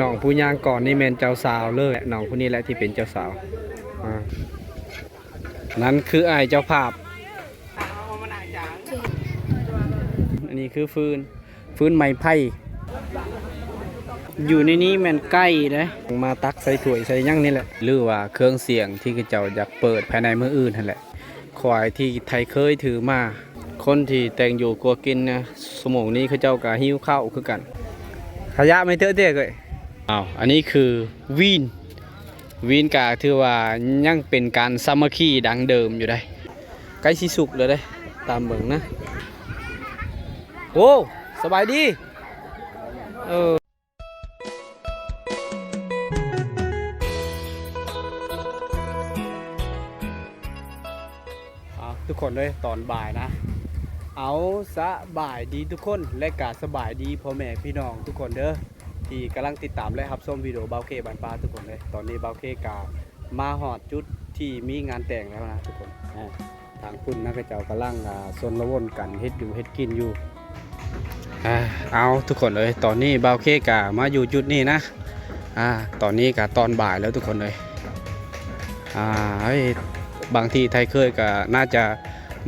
น้องผู้ย่างก่อนนี่แมนเจ้าสาวเลยน้องผู้นี้แหละที่เป็นเจ้าสาวนั้นคือไอ้เจ้าภาพอันนี้คือฟืนไม้ไผ่อยู่ในนี้แมนใกล้นะมาตักใส่ถ้วยใส่ยั่งนี่แหละหรือว่าเครื่องเสียงที่เจ้าอยากเปิดภายในมืออื่นนั่นแหละควายที่ไทยเคยถือมาคนที่แต่งอยู่กลัวกินนะสมองนี้เขาเจ้ากะหิ้วข้าวคือกันขยะไม่เทอะเตี้ยเลยอันนี้คือวีนกะถือว่ายังเป็นการสามัคคีดังเดิมอยู่ได้ใกล้สิสุกเลยได้ตามเบิ่งนะโอ้สบายดีทุกคนเลยตอนบ่ายนะเอาสบายดีทุกคนและกาสบายดีพ่อแม่พี่น้องทุกคนเด้อที่กำลังติดตามและรับชมวิดีโอเบาเคบานปลาทุกคนเลยตอนนี้เบาเคกามาหอดจุดที่มีงานแต่งแล้วนะทุกคนทางคุณนักเจ้ากำลังสนละวนกันเฮ็ดอยู่เฮ็ดกินอยู่เอาทุกคนเลยตอนนี้เบาเคกามาอยู่จุดนี้นะตอนนี้กาตอนบ่ายแล้วทุกคนเลยบางทีไทยเคยก็น่าจะ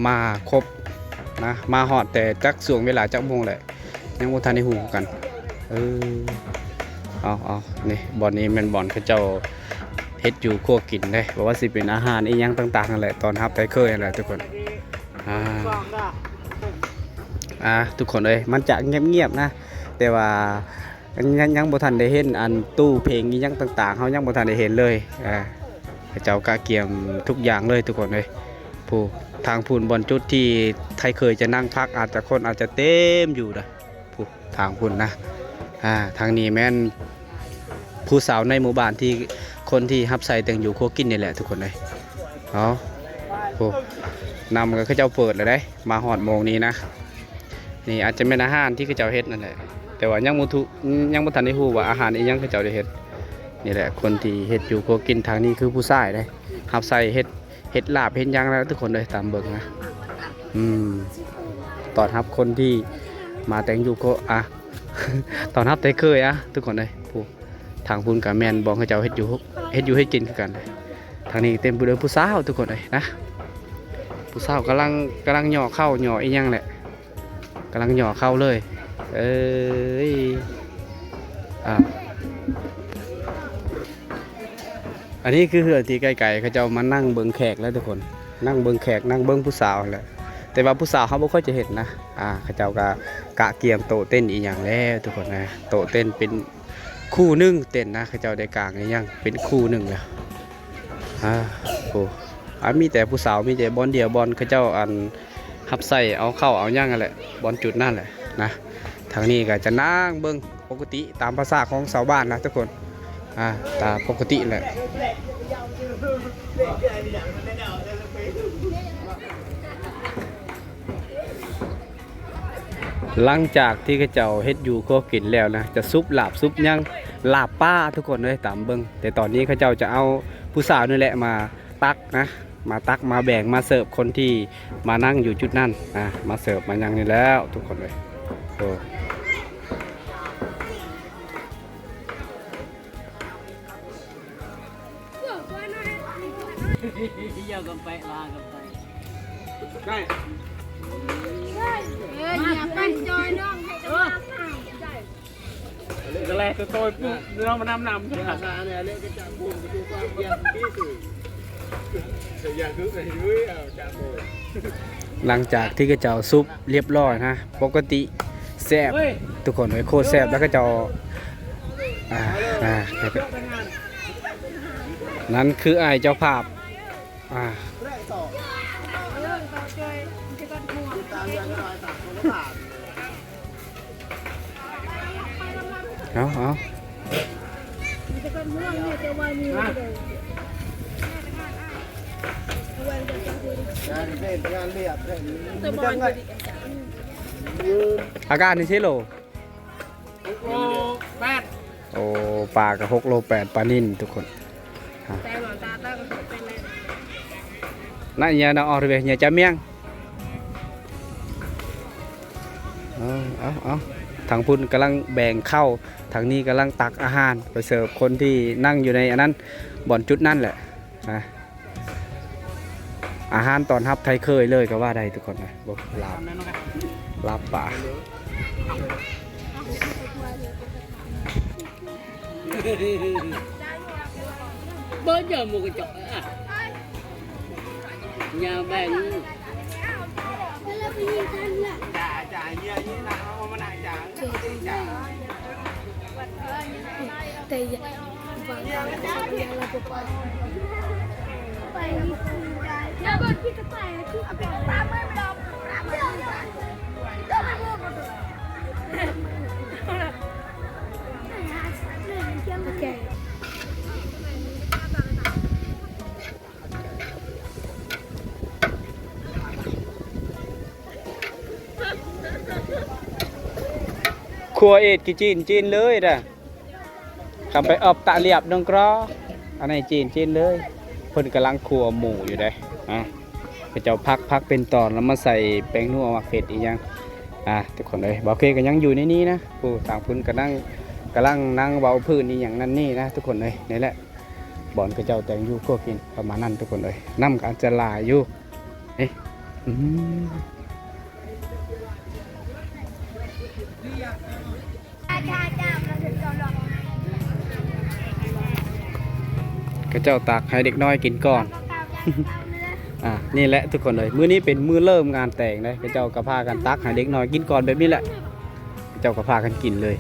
มาครบนะมาหอดแต่จักส่วงเวลาจักโมงแหละยังบ่ทันได้ฮู้กันเอานี่บ่อนนี้แม่นบ่อนเขาเจ้าเฮ็ดอยู่ครัวกินได้บอกว่าสิเป็นอาหารอีหยังต่างๆนั่นแหละตอนรับไทยเคยนั่นแหละทุกคนทุกคนเลยมันจะเงียบๆนะแต่ว่ายังบ่ทันได้เห็นอันตู้เพลงอีหยังต่างๆเฮายังบ่ทันได้เห็นเลยเจ้ากะเกียมทุกอย่างเลยทุกคนเลยผู้ทางพูนบอลจุดที่ไทยเคยจะนั่งพักอาจจะเต็มอยู่นะผู้ทางพูนนะทางนี้แม่นผู้สาวในหมู่บ้านที่คนที่ฮับใส่แต่งอยู่โคกินนี่แหละทุกคนเลยผู้นำก็เจ้าเปิดเลยได้มาหอดโมงนี้นะนี่อาจจะเป็นอาหารที่เขาเจ้าเฮ็ดนั่นแหละแต่ว่ายังบ่ทันได้ฮู้ว่าอาหารอีหยังเขาเจ้าได้เฮ็ดนี่แหละคนที่เฮ็ดอยู่โคกินทางนี้คือผู้ชายเลยฮับใส่เฮ็ดลาบเฮ็ดย่างแล้วทุกคนเลยตามเบิ่งนะตอนรับคนที่มาแต่งอยู่ก็ตอนรับแต่เคยทุกคนเลยผู้ทางพูนกับแมนบอกให้เจ้าเฮ็ดอยู่ให้กินคือกันทางนี้เต็มไปด้วยผู้สาวทุกคนเลยนะผู้สาวกำลังหย่อเข้าหย่ออีหยังแหละกำลังหย่อเข้าเลยอันนี้คือเหือที่ไก่เขาจะมานั่งเบิ่งแขกแล้วทุกคนนั่งเบิ่งแขกนั่งเบิ่งผู้สาวแหละแต่ว่าผู้สาวเขาไม่ค่อยจะเห็นนะเขาเจ้ากะเกียมโตเต้นอีกอย่างแล้วทุกคนนะโตเต้นเป็นคู่หนึ่งเต้นนะเขาเจ้าได้กลางอีกอย่างเป็นคู่หนึ่งแล้วมีแต่ผู้สาวมีแต่บอลเดียวบอลเขาเจ้าหับใส่เอาเข้าเอาย่างกันแหละบอลจุดนั่นแหละนะทางนี้ก็จะนั่งเบิ่งปกติตามภาษาของชาวบ้านนะทุกคนตามปกติแหละหลังจากที่เขาเจ้าเฮ็ดอยู่ก็กินแล้วนะจะซุปลาบซุปย่างลาบป้าทุกคนเลยตามเบิ่งแต่ตอนนี้เขาเจ้าจะเอาผู้สาวนี่แหละมาตักนะมาแบ่งมาเสิร์ฟคนที่มานั่งอยู่จุดนั้นมาเสิร์ฟมาย่างนี่แล้วทุกคนเลยเยี่ยวกันไปลากันไปได้อย่าไปจอยน้องให้กำลังก็แลตัวโตปุ๊บน้องมานำภาษาเนี่ยเรียกกันจากบุญไปดูความเยี่ยมที่สุดอย่างคือไอ้ยุ้ยจากโบหลังจากที่กระเจ้าซุปเรียบร้อยนะปกติแซ่บทุกคนเลยโคตรแซ่บแล้วก็เจ้านั้นคือไอ้เจ้าภาพเอาอาการนี่ใช่โล6 โล 8โอ้ปลากับ6 โล 8ปลานิ่นทุกคนนั่นเนี่ยนะออร์เวย์เนี่ยจะเมี่ยง เอาทางพุ่นกำลังแบ่งเข้าทางนี้กำลังตักอาหารไปเสิร์ฟคนที่นั่งอยู่ในอันนั้นบ่อนจุดนั่นแหละนะอาหารตอนรับไทยเคยเลยก็ว่าได้ทุกคนนะบอกลาบป่า bớt giờ một cái chỗ à nhà bạn Okay. ครัวเอ็ดกี่จีนเลยนะทำไปอบตะเลียบน้องกรออันนี้จีนเลยเพิ่นกำลังครัวหมูอยู่ได้ก็จะพักเป็นตอนแล้วมาใส่แป้งนัวมักเผ็ดอีกยังทุกคนเลยบ่าวเคก็ยังอยู่ในนี้นะผู้ต่างพื้นกำลังนั่งเบาพื้นนี่อย่างนั้นนี่นะทุกคนเลยนี่แหละบ่อนก็เจ้าแต่งอยู่พวกกินประมาณนั้นทุกคนเลยน้ำกันจะลายอยู่ก็เจ้าตักให้เด็กน้อยกินก่อน นี่แหละทุกคนเลยมื้อนี้เป็นมื้อเริ่มงานแต่งเลยก็เจ้ากระพากันตักให้เด็กน้อยกินก่อนแบบนี้แหละเจ้ากระพากันกินเลย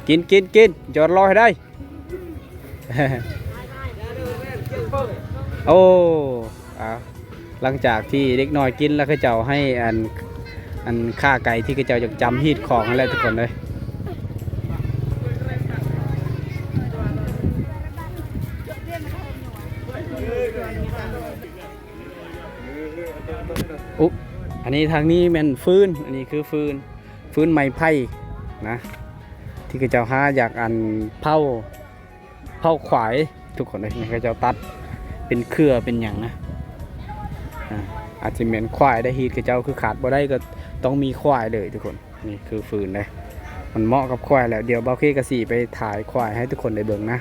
กินจอดรอให้ได้ โอ้หลังจากที่เด็กน้อยกินแล้วก็เจ้าให้อันฆ่าไก่ที่ก็เจ้าจะจำฮีดของอะไรทุกคนเลยอันนี้ทางนี้มันฟืนอันนี้คือฟืนไม้ไผ่นะที่ก็เจ้าหาอยากอันเผาขวายทุกคนเลยนี่ก็เจ้าตัดเป็นเครือเป็นอย่างนะอาจจะเหม็นควายได้ฮีดก็เจ้าคือขาดบ่ได้ก็ต้องมีควายเลยทุกคนนี่คือฟืนเลยมันเหมาะกับควายแล้วเดี๋ยวเบาเคกสีไปถ่ายควายให้ทุกคนได้เบิ่งนะ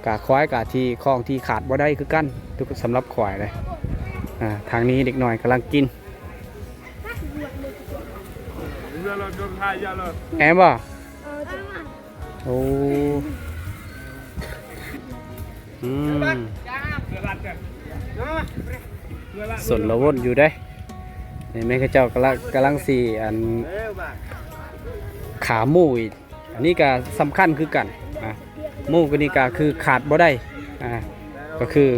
กะควายกะที่คลองที่ขาดบ่ได้คือกันทุกสำหรับควายเลยทางนี้เด็กหน่อยกำลังกินแอมบ่โอ้ส่วนละวนอยู่ได้นี่แม่ข้าเจ้ากำลังสีอันขาหมูอีกอันนี้ก็สำคัญคือกันหมูก็นี่ก็คือขาดบ่ได้ก็คือ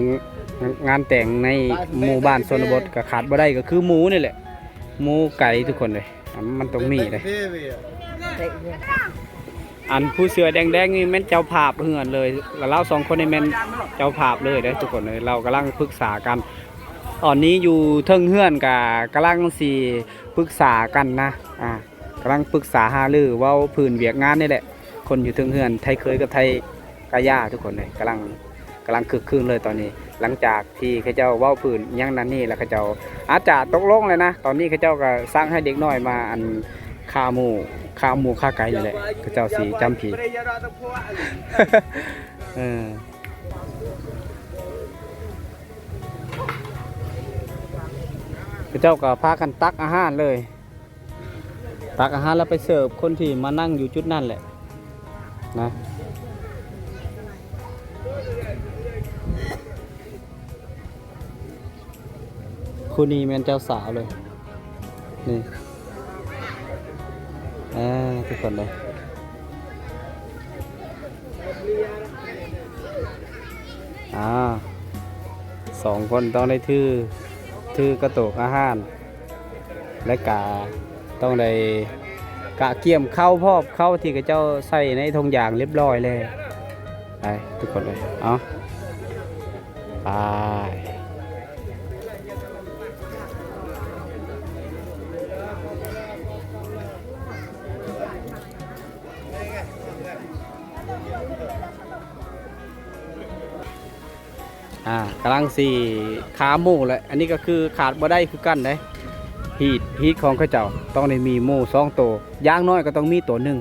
งานแต่งในหมู่บ้านชนบทก็ขาดบ่ได้ก็คือหมูนี่แหละหมูไก่ทุกคนเลยมันต้องมีเลยอันผู้เสือแดงๆนี่แม่นเจ้าภาพเหือนเลยแล้วเราสองคนนี่แม่นเจ้าภาพเลยเด้อทุกคนเลยเรากำลังปรึกษากันตอนนี้อยู่เทิงเฮือนกับกำลังสีปรึกษากันนะกำลังปรึกษาหารือว่าพื้นเวียกงานนี่แหละคนอยู่เทิงเฮือนไทยเคยกับไทยกะย่าทุกคนเลยกำลังคึกคืนเลยตอนนี้หลังจากที่เขาเจ้าเว้าพื้นยังนั้นนี่แล้วเขาเจ้าอาจจะตกลงเลยนะตอนนี้เขาเจ้าก็สร้างให้เด็กน้อยมาอันขาหมูฆ่าไก่นี่แหละเขาเจ้าสีจำผีเขาเจ้าก็พากันตักอาหารเลยตักอาหารแล้วไปเสิร์ฟคนที่มานั่งอยู่จุดนั่นแหละนะคุณนี่แม่นเจ้าสาวเลยนี่ทุกคนเลยสองคนต้องได้ถือกระโตกอาหารและกาต้องได้กะเกี่ยมเข้าพอบเข้าที่กระเจ้าใส่ในธงยางเรียบร้อยเลยไปทุกคนเลยไป กำลังสี่ขาหมูแหละอันนี้ก็คือขาดบ่ได้คือกันได้ฮีทของเขาเจ้าต้องได้มีหมู2ตัวอย่างน้อยก็ต้องมีตัวหนึ่ง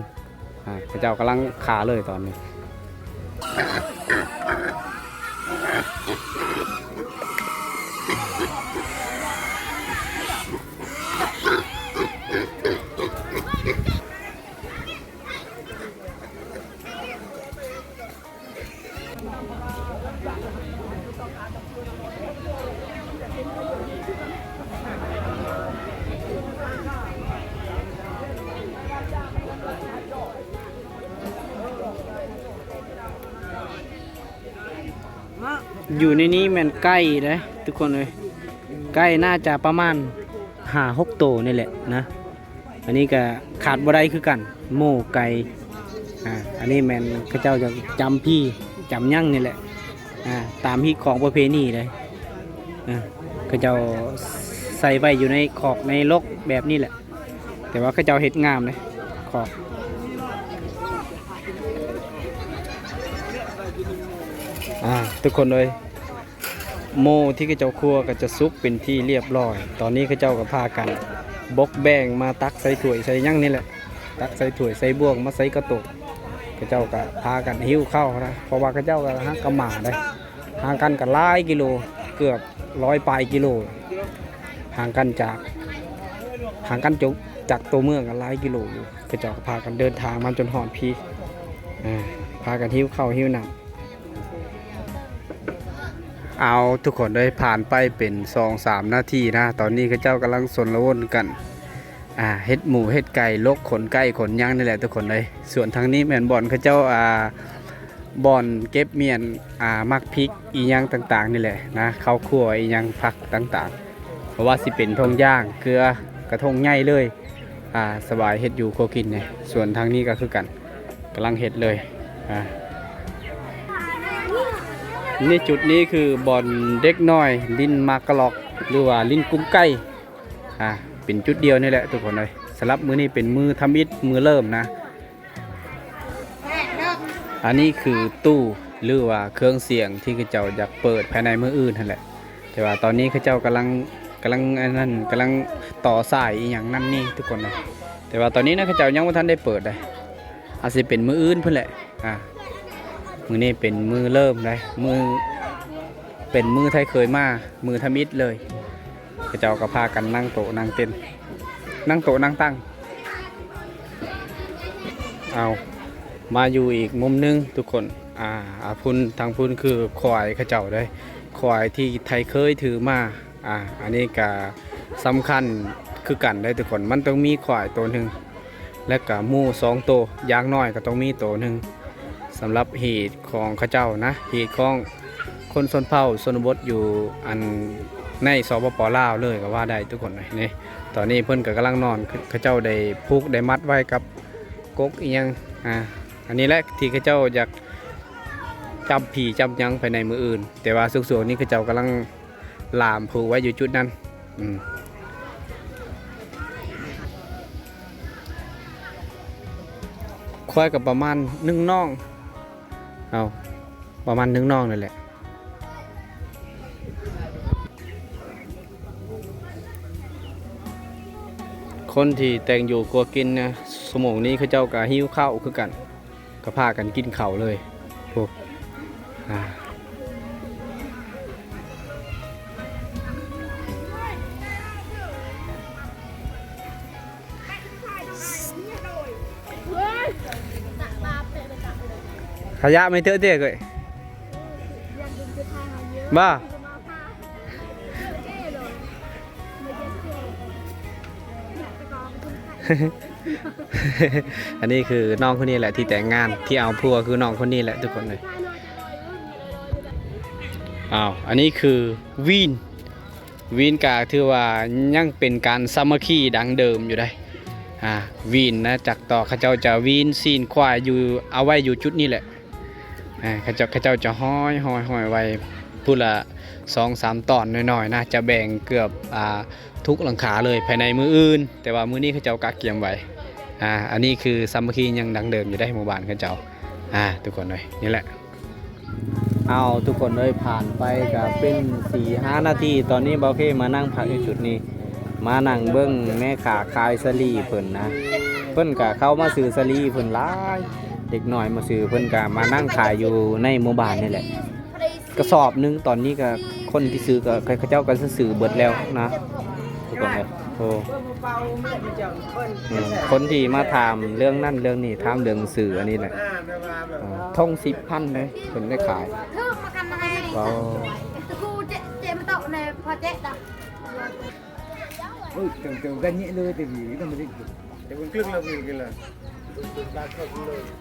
เขาเจ้ากำลังขาเลยตอนนี้อยู่ในนี้แม่นไก่นะทุกคนเลยไก่น่าจะประมาณ5-6ตัวนี่แหละนะอันนี้ก็ขาดบ่ได้คือกันหมูไก่อันนี้แม่นเขาเจ้าจะจำพี่จำยั่งนี่แหละตามที่ของประเพณีเลยเขาเจ้าใส่ไว้อยู่ในขอกในลกแบบนี้แหละแต่ว่าเขาเจ้าเฮ็ดงามเลยขอกทุกคนเลยโมที่เขาเจ้าครัวก็จะซุปเป็นที่เรียบร้อยตอนนี้เขาเจ้าก็พากันบกแบ่งมาตักใส่ถ้วยใส่ยั่งนี่แหละตักใส่ถ้วยใส่บ่วงมาใส่กระตุกเขาเจ้าก็พากันหิ้วเข้านะเพราะว่าเขาเจ้าก็หากระหม่าได้ห่างกันกันหลายกิโลเกือบ100 ปลายกิโลห่างกันจากตัวเมืองกันหลายกิโลอยู่เขาเจ้าก็พากันเดินทางมาจนหอดพีพากันหิ้วเข้าหิ้วน้ำเอาทุกคนได้ผ่านไปเป็น 2-3 นาทีนะตอนนี้เขาเจ้ากำลังสนละวนกันเฮ็ดหมูเฮ็ดไก่ลกขนไก่ขนย่างนี่แหละทุกคนเลยส่วนทางนี้แม่นบ่อนเขาเจ้าบ่อนเก็บเมียนมักพริกอีหยังต่างๆนี่แหละนะข้าวคั่วอีหยังผักต่างๆเพราะว่าสิเป็นทงย่างเกลือกระทงใหญ่เลยสบายเฮ็ดอยู่โคกินเนี่ยส่วนทางนี้ก็คือกันกำลังเฮ็ดเลยนี่จุดนี้คือบ่อนเด็กน้อยลิ้นมากระลอกหรือว่าลิ้นกุ้งไก่เป็นจุดเดียวนี่แหละทุกคนเลยสำหรับมือนี้เป็นมือทำอิฐมือเริ่มนะอันนี้คือตู้หรือว่าเครื่องเสียงที่เขาเจ้าอยากเปิดภายในมืออื่นนั่นแหละแต่ว่าตอนนี้เขาเจ้ากำลังต่อสายอีหยังนั่นนี่ทุกคนเลยแต่ว่าตอนนี้นะเขาเจ้ายังไม่ทันได้เปิดเลยอาจจะเป็นมืออื่นเพื่อนแหละมือนี้เป็นมือเริ่มเลยเป็นมือไทยเคยมามือทำอิฐเลยเขาเจ้าก็พากันนั่งโต๊ะนั่งเต้นนั่งโต๊ะนั่งตั้งเอามาอยู่อีกมุมนึงทุกคนทางพุ่นคือควายเขาเจ้าได้ควายที่ไทยเคยถือมาอันนี้ก็สำคัญคือกันได้ทุกคนมันต้องมีควายตัวหนึ่งและก็หมู2 ตัวอย่างน้อยก็ต้องมีตัวหนึ่งสำหรับหีดของเขาเจ้านะหีดของคนชนเผ่าชนบทอยู่ในสปป.ลาวเลยก็ว่าได้ทุกคนเลยนี่ตอนนี้เพิ่นก็กำลังนอนเขาเจ้าได้ผูกได้มัดไว้กับกกอีหยังอันนี้แหละที่เขาเจ้าอยากจำผีจำยังภายในมืออื่นแต่ว่าสุกๆนี้เขาเจ้ากำลังลามผูกไว้อยู่จุดนั้นควายกับประมาณ1 น่องประมาณ1 น่องนั่นแหละคนที่แต่งอยู่กลัวกินนะสมองนี้เขาเจ้าก็หิ้วข้าวคือกันก็พากันกินข้าวเลยพวกขยะไม่เทอะเตะเลยบ้า อันนี้คือน้องคนนี้แหละที่แต่งงานที่เอาพัวคือน้องคนนี้แหละทุกคนเลยอันนี้คือวีนกาถือว่ายังเป็นการสามัคคีดังเดิมอยู่ได้วีนนะจากต่อเขาเจ้าจะวีนซีนควายอยู่เอาไว้อยู่จุดนี้แหละเขาเจ้าจะห้อยไว้พูดละ2-3 ตอนน้อยๆนะจะแบ่งเกือบทุกหลังคาเลยภายในมืออื่นแต่ว่ามือนี้เขาเจ้ากักเกียมไว้อันนี้คือสามัคคียังดังเดิมอยู่ได้หมู่บ้านเขาเจ้าทุกคนเลยนี่แหละ เอาทุกคนเลยผ่านไปก็เป็น4-5 นาทีตอนนี้บ่าวเคมานั่งพักอยู่จุดนี้มานั่งเบิ่งแม่ค้าขายสลีเพิ่นนะเพิ่นก็เข้ามาซื้อสลีเพิ่นหลายเด็กน้อยมาซื้อเพิ่นก็มานั่งขายอยู่ในหมู่บ้านนี่แหละกระสอบหนึงตอนนี้ก็คนที่ซื้อก็เขาเจ้าก็ซื้อเบิดแล้วนะทุกคนเลยโอ้คนที่มาถามเรื่องนั่นเรื่องนี้ถามเรื่องสื่ออันนี้แหละท่อง10,000เลยเพิ่นได้ขาย เธอมากันอะไรดิ ว้าว กูเจมาตกในพอเจ๊ดะ Ôi, tưởng gần nhẹ lơi thì vì nó mới định. Để con click là vì cái là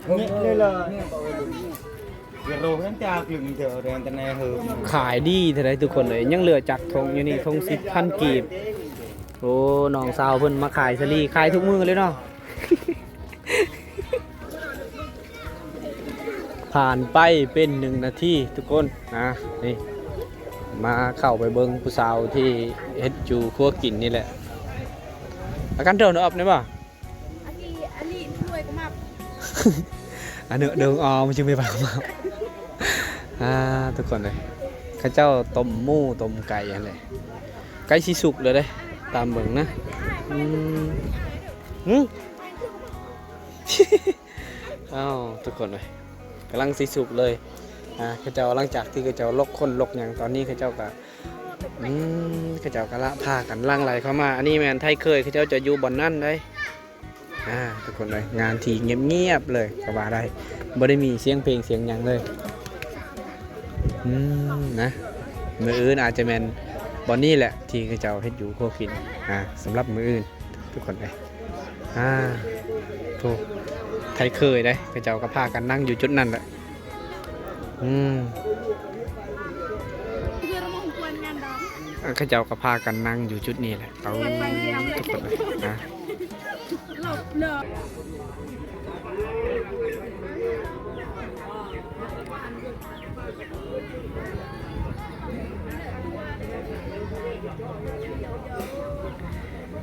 nhẹ lơi là cái đồ hắn cha click chờ rồi anh ta này hừ. ขายดีเท่าไรทุกคนเลยยังเหลือจักทงอยู่นี่ทง10,000 กีบโอ้น้องสาวเพิ่นมาขายสลีขายทุกมื้อเลยเนาะ ผ่านไปเป็น1 นาทีทุกคนนะนี่มาเข้าไปเบิ่งผู้สาวที่เฮ็ดอยู่ครัวกินนี่แหละอาการเดินออกได้ป่ะ อันนี้ช่วยก็มา อันเดินออกมันจึงไม่ปากมาทุกคนเลยข้าเจ้าต้มหมูต้มไก่อะไรไก่สิสุกเลยเด้ตามเบิ่งนะอ้าวทุกคนเลยกำลังสิสุกเลยข้าเจ้าหลังจากที่ข้าเจ้าลกคนลกอย่างตอนนี้ข้าเจ้าก็ข้าเจ้าก็ละพากันล่างไหลเข้ามาอันนี้แมนไทยเคยข้าเจ้าจะอยู่บ่อนนั่นได้ทุกคนเลยงานทีเงียบๆเลยก็ว่าได้บ่ได้มีเสียงเพลงเสียงหยังเลยนะมืออื่นอาจจะแมนบอนนี่แหละที่ข้าเจ้าเฮ็ดอยู่โคกินสำหรับมืออื่นทุกคนเลยถูกไทยเคยได้ข้าเจ้าก็พากันนั่งอยู่จุดนั้นแหละข้าเจ้าก็พากันนั่งอยู่จุดนี้แหละเอาทุกคนเลยนะ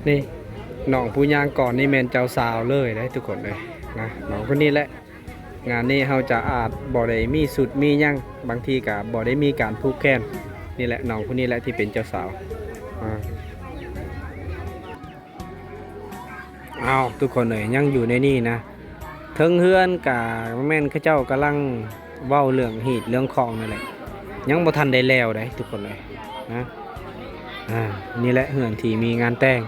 นี่น้องผู้ย่างก่อนนี่แมนเจ้าสาวเลยได้ทุกคนเลยนะน้องคนนี้แหละงานนี้เราจะอาจบ่ได้มีสุดมียั่งบางทีกับบ่ได้มีการผูกแขนนี่แหละน้องคนนี้แหละที่เป็นเจ้าสาวเอาทุกคนเลยยังอยู่ในนี่นะเทิงเฮือนกับแม่นข้าเจ้ากำลังเว้าเรื่องหีดเรื่องคลองนั่นแหละยังบ่ทันได้แล้วได้ทุกคนเลยนะนี่แหละเฮือนที่มีงานแต่ง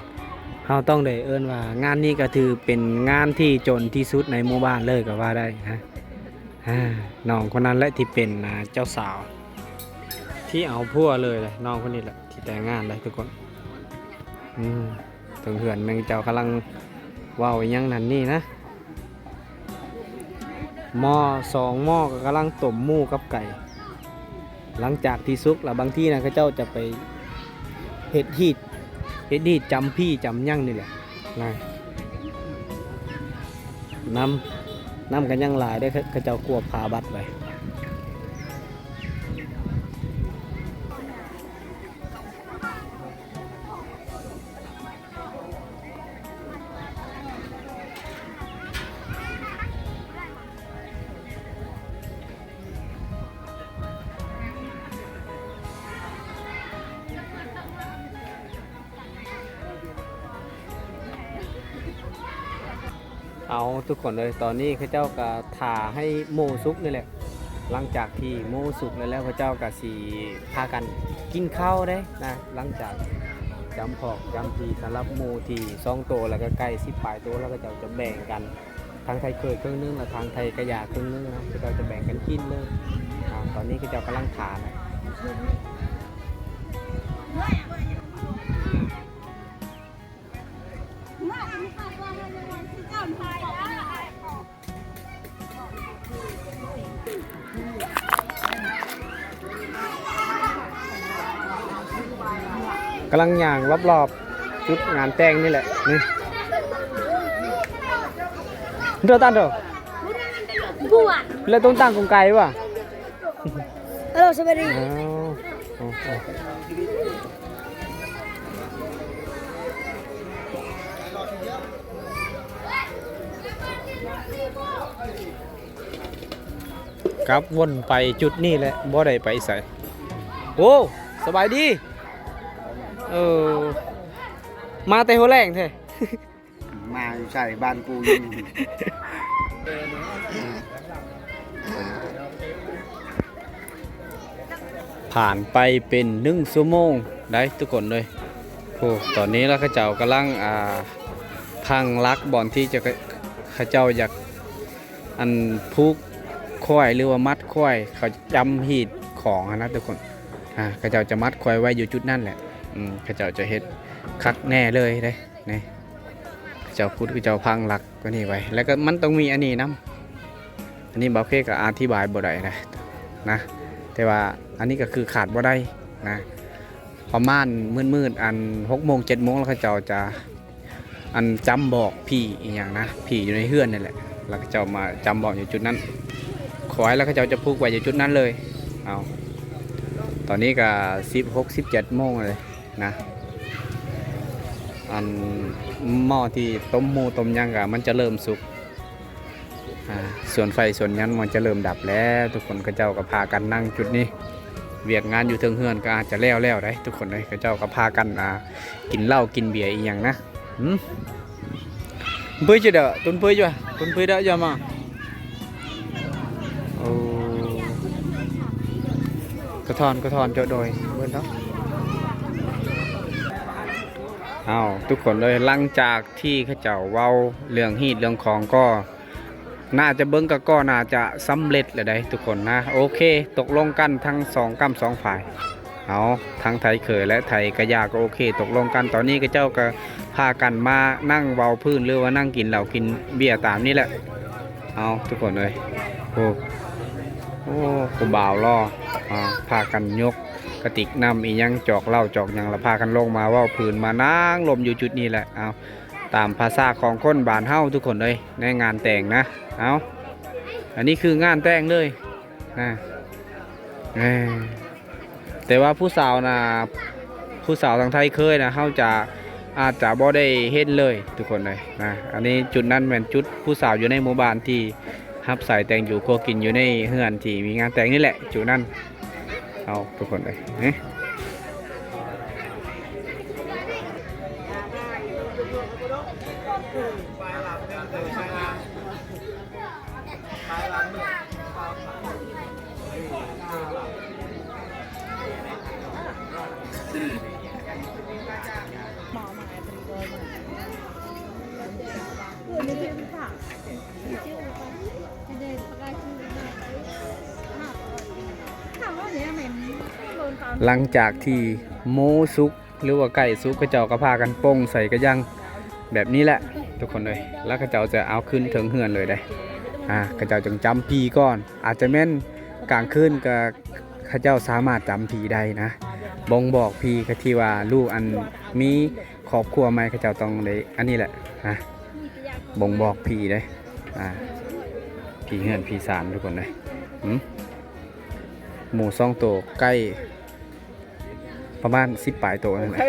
เราต้องได้เอิ้นว่างานนี้ก็ถือเป็นงานที่จนที่สุดในหมู่บ้านเลยก็ว่าได้นะน้องคนนั้นแหละที่เป็นเจ้าสาวที่เอาพัวเลยน้องคนนี้แหละที่แต่งงานเลยทุกคนถึงเหือนแมงเจ้ากำลังว่าวยังนั่นนี่นะหม้อ2 หม้อก็กำลังต้มหมูกับไก่หลังจากที่ซุกแล้วบางที่นะเขาเจ้าจะไปเฮ็ดฮีดจำพี่จำยั่งนี่แหละนะน้ำกันยังหลายได้เขาเจ้ากลัวพาบัดไปเอาทุกคนเลยตอนนี้ข้าเจ้าก็ถ่าให้โมซุกนี่แหละหลังจากที่โมสุกแล้วข้าเจ้าก็สีพากันกินข้าวได้นะหลังจากจำพอกจำทีสำหรับโมที่2 โตแล้วก็ไก่10 ปลายโตแล้วก็จะแบ่งกันทางไทยเคยครึ่งนึงและทางไทยกระยาครึ่งนึงนะข้าเจ้าจะแบ่งกันกินเลยตอนนี้ข้าเจ้ากำลังถ่านะกำลังย่างรอบๆจุดงานแต่งนี่แหละนี่เดี๋ยวตั้งเดี๋ยว buat แล้วต้องตั้งกงไก่ป่ะ halo sabari อ กลับวนไปจุดนี้แหละบ่ได้ไปใส่โอ้สบายดีเออมาแต่หัวแรงแท้ มาอยู่ใส่บ้านกูอยู่ ผ่านไปเป็น1 ชั่วโมงได้ทุกคนเลยโอ้ตอนนี้แล้วข้าเจ้ากำลังพังลักบอนที่จะข้าเจ้าอยากอันพุกควายหรือว่ามัดควายเขาจำหีดของนะทุกคนข้าเจ้าจะมัดควายไว้อยู่จุดนั่นแหละข้าเจ้าจะเฮ็ดคักแน่เลยได้นี่ข้าเจ้าพุดข้าเจ้าพังลักก็นี่ไว้แล้วก็มันต้องมีอันนี้น้ำอันนี้บ่าวเคก็อธิบายบ่ได้นะแต่ว่าอันนี้ก็คือขาดบ่ได้นะประมาณมืดๆอัน6 โมง 7 โมงแล้วเขาเจ้าจะอันจำบอกพี่อีกอย่างนะพี่อยู่ในเฮือนนั่นแหละแล้วเขาเจ้ามาจำบอกอยู่จุดนั้นขอให้แล้วเขาเจ้าจะพูกไว้อยู่จุดนั้นเลยเอาตอนนี้ก็16 17 โมงเลยนะอันหม้อที่ต้มหมูต้มยังก็มันจะเริ่มสุกส่วนไฟส่วนยันมันจะเริ่มดับแล้วทุกคนก็เจ้าก็พากันนั่งจุดนี้เวียกงานอยู่เทิงเฮือนก็อาจจะแล้วได้ทุกคนเลยก็เจ้าก็พากันกินเหล้ากินเบียร์อีกอย่างนะBơi chưa đỡ, tuần bơi chưa? Tuần bơi đã chưa mà? Cái thòn chỗ đồi bên đó. ทุกคนเลยหลังจากที่เขาเจ้าเว้าเรื่องฮีดเรื่องของก็น่าจะเบิ้งก็น่าจะสำเร็จเลยได้ทุกคนนะโอเคตกลงกันทั้ง2 ฝ่ายทั้งไทยเขยและไทยกะยาก็โอเคตกลงกันตอนนี้ก็เจ้าก็พากันมานั่งเว้าพื้นหรือว่านั่งกินเหล้ากินเบียร์ตามนี่แหละทุกคนเลยโอ้กูบ่าวล่อพากันยกกระติกน้ำอีหยังจอกเหล้าจอกหยังแล้วพากันลงมาเว้าพื้นมานั่งลมอยู่จุดนี้แหละตามภาษาของคนบ้านเฮาทุกคนเลยในงานแต่งนะอันนี้คืองานแต่งเลยนะแต่ว่าผู้สาวทางไทยเคยนะเฮาอาจจะบ่ได้เห็นเลยทุกคนเลยนะอันนี้จุดนั้นเป็นจุดผู้สาวอยู่ในหมู่บ้านที่รับสายแต่งอยู่โคกินอยู่ในเฮือนที่มีงานแต่งนี่แหละจุดนั้นทุกคนเลยหลังจากที่หมูสุกหรือว่าไก่สุกกระเจ้าก็พากันป้งใส่กระยังแบบนี้แหละทุกคนเลยแล้วกระเจ้าจะเอาขึ้นถึงเฮือนเลยได้กระเจ้าจึงจำพีก่อนอาจจะแม่นกลางคืนกับกระเจ้าสามารถจำพีได้นะบ่งบอกพีกะที่ว่าลูกอันมีครอบครัวไหมกระเจ้าต้องได้อันนี้แหละบ่งบอกพีได้พีเฮือนพีสารทุกคนเลยหมู2 ตัวใกล้ประมาณ10 ปลายตัวนั่นแหละ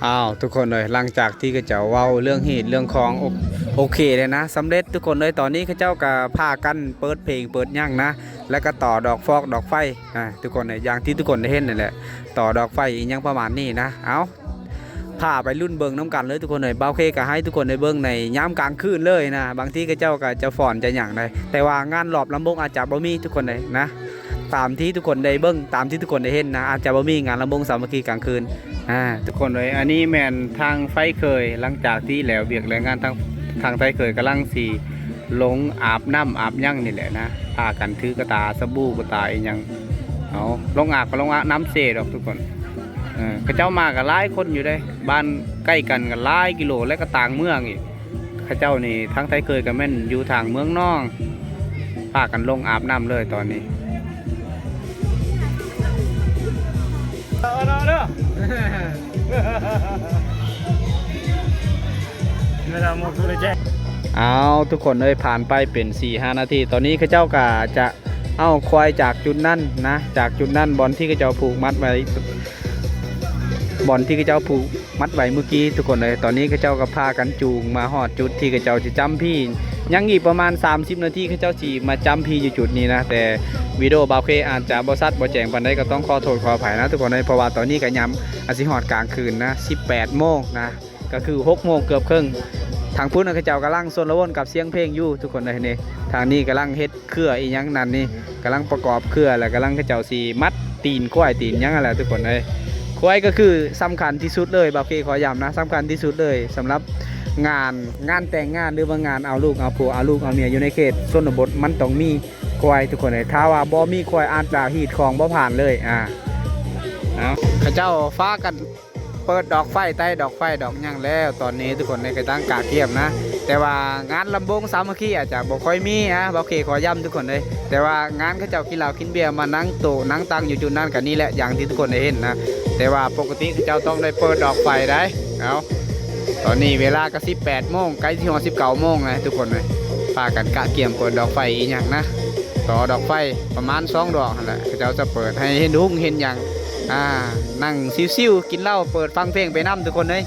อ้าวทุกคนเลยหลังจากที่เขาเจ้าเว้าเรื่องเหตุเรื่องของโอเคเลยนะสำเร็จทุกคนเลยตอนนี้เขาเจ้าก็พากันเปิดเพลงเปิดหยั่งนะแล้วก็ต่อดอกฟอกดอกไฟทุกคนเลยอย่างที่ทุกคนได้เห็นนั่นแหละต่อดอกไฟอีกอย่างประมาณนี้นะเอาพาไปรุ่นเบิงน้ำกันเลยทุกคนเลยเบาเคก็ให้ทุกคนในเบิงในย้ำกลางคืนเลยนะบางที่เขาเจ้าก็จะฝ่อนจะหยั่งได้แต่ว่างานหลอบลำบงอาจจะบ่มีทุกคนเลยนะตามที่ทุกคนได้เบิ้งตามที่ทุกคนได้เห็นนะอาจจะบ่มีงานลำบงสามัคคีกลางคืนทุกคนเลยอันนี้แมนทางไฟเคยหลังจากที่แล้วเบียกแรงงานทางไฟเคยกำลังสีลงอาบน้ำอาบยั่งนี่แหละนะพากันถือกระตาสบู่กระตาอีกยังเอาลงอาบก็ลงอาบน้ำเสดอกทุกคนเขาเจ้ามากับหลายคนอยู่ได้บ้านใกล้กันกับหลายกิโลและก็ต่างเมืองอีกเขาเจ้านี่ทั้งไทยเคยกับแม่นอยู่ทางเมืองน้องพากันลงอาบน้ำเลยตอนนี้เอาทุกคนเลยผ่านไปเป็น 4-5 นาทีตอนนี้เขาเจ้าก็จะเอาควายจากจุดนั้นนะจากจุดนั้นบอลที่เขาเจ้าผูกมัดไว้บอลที่เขาเจ้าผูกมัดไว้เมื่อกี้ทุกคนเลยตอนนี้เขาเจ้าก็พากันจูงมาหอดจุดที่เขาเจ้าจะจำพี่ยังอีกประมาณ30 นาทีเขาเจ้าจีมาจำพี่อยู่จุดนี้นะแต่วิดีโอบาวเคอาจจะบอสัดบอแจงปันได้ก็ต้องขอโทษขออภัยนะทุกคนเลยเพราะว่าตอนนี้ก็ย้ำอาศิหอดกลางคืนนะ18 โมงนะก็คือ6 โมงเกือบครึ่งทางพุ้นเขาเจ้ากำลังโซนละวนกับเสียงเพลงอยู่ทุกคนเลยนี่ทางนี้กำลังเฮ็ดเครืออีหยังนั่นนี่กำลังประกอบเครือแล้วกำลังเขาเจ้าสีมัดตีนควายตีนยังอะไรทุกคนเลยควายก็คือสำคัญที่สุดเลยบาวเคขอย้ำนะสำคัญที่สุดเลยสำหรับงานแต่งงานหรือว่างานเอาลูกเอาผัวเอาลูกเอาเมียอยู่ในเขตชนบทมันต้องมีควายทุกคนเลยถ้าว่าบ่มีควายอาจจะหีดของบ่ผ่านเลยเขาเจ้าฟ้ากันเปิดดอกไฟใต้ดอกไฟดอกยังแล้วตอนนี้ทุกคนในกระตั้งกาเกียมนะแต่ว่างานลำบงสามัคคีอาจจะบ่ค่อยมีบาวเคขอย้ำทุกคนเลยแต่ว่างานเขาเจ้ากินเหล้ากินเบียร์มานั่งโตนั่งตั้งอยู่จุดนั้นกันนี่แหละอย่างที่ทุกคนได้เห็นนะแต่ว่าปกติเขาเจ้าต้องได้เปิดดอกไฟได้เอาตอนนี้เวลาก็18 โมงใกล้ที่19 โมงเลยทุกคนเลยพากันกะเกียมเปิดดอกไฟอีกอย่างนะต่อดอกไฟประมาณ2 ดอกนั่นแหละเขาเจ้าจะเปิดให้เห็นหุ้งเห็นอย่างนั่งซิวๆกินเหล้าเปิดฟังเพลงไปน้ำทุกคนเลย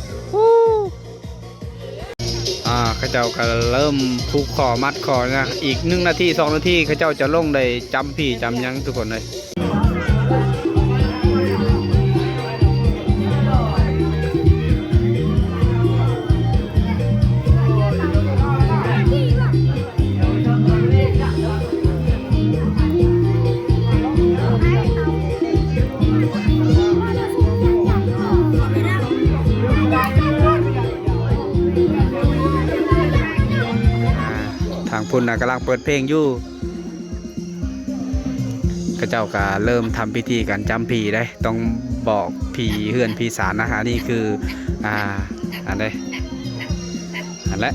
เขาเจ้าก็เริ่มผูกคอมัดคอนะอีก1 นาที 2 นาทีเขาเจ้าจะลงได้จำพี่จำยังทุกคนเลยทางพุ่นกำลังเปิดเพลงอยู่ก็เจ้าก็เริ่มทำพิธีการจำผีได้ต้องบอกผีเฮือนผีสารนะฮะนี่คืออันใดอันละ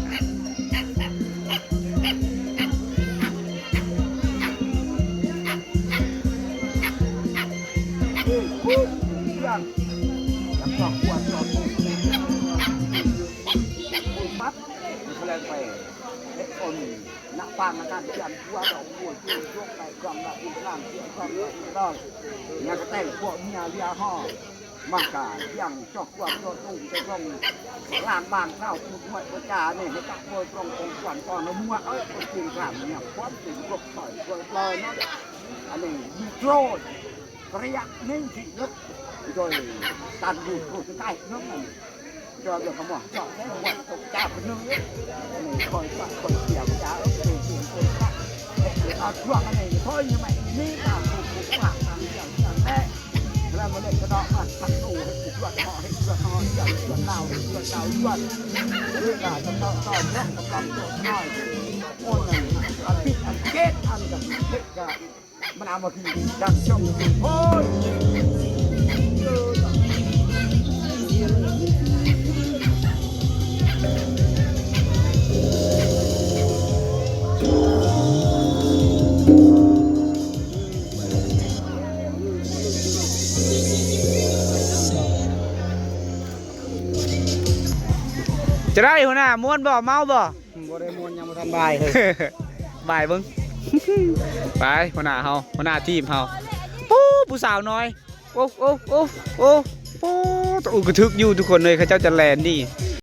นักฟังนะครับยันทัวดอกบัวจุ่มช่วงไหนกล่องละอีกข้างเสียงความละอีกรอบงานกระแต่งพวกเมียเรียห่อมากกาอย่างจอกกวนตัวตุ้งจะลงลานบ้านเข้าคุณหมดประจาเนี่ยให้จับโวยตรงองค์กรก่อนมัวคนจริงครับเนี่ยความจริงกบต่อยกบลอยเนาะอันนี้มีโกรธระยะนิ่งที่ลึกโดยตันดูดถูกใกล้น้องมันcho được không bỏ chọn đấy là một tục cha của nương ấy này coi chọn còn kiểu giá ở tiền tiền tiền khác ở chuộng này thôi như vậy ní là cũng làm kiểu thế là vấn đề cho đó mà thằng đủ hết chuộng họ chuộng nào chuộng đây là trong đó to nhất trong lòng chuộng nói ôn này ăn thịt ăn chết ăn cả thịt cả mà nào mà thì đang trong thôiจะได้หัวหน้าม้วนบ่เมาบ่ บ่ได้มวนยังบ่ทันบายเลย บ่ายเบิ่ง ไปหัวหน้าเฮาหัวหน้าทีมเฮาปู้ผู้สาวน้อยโอ้ ตัวอุกระทึกอยู่ทุกคนเลยเขาเจ้าจะแลนนี่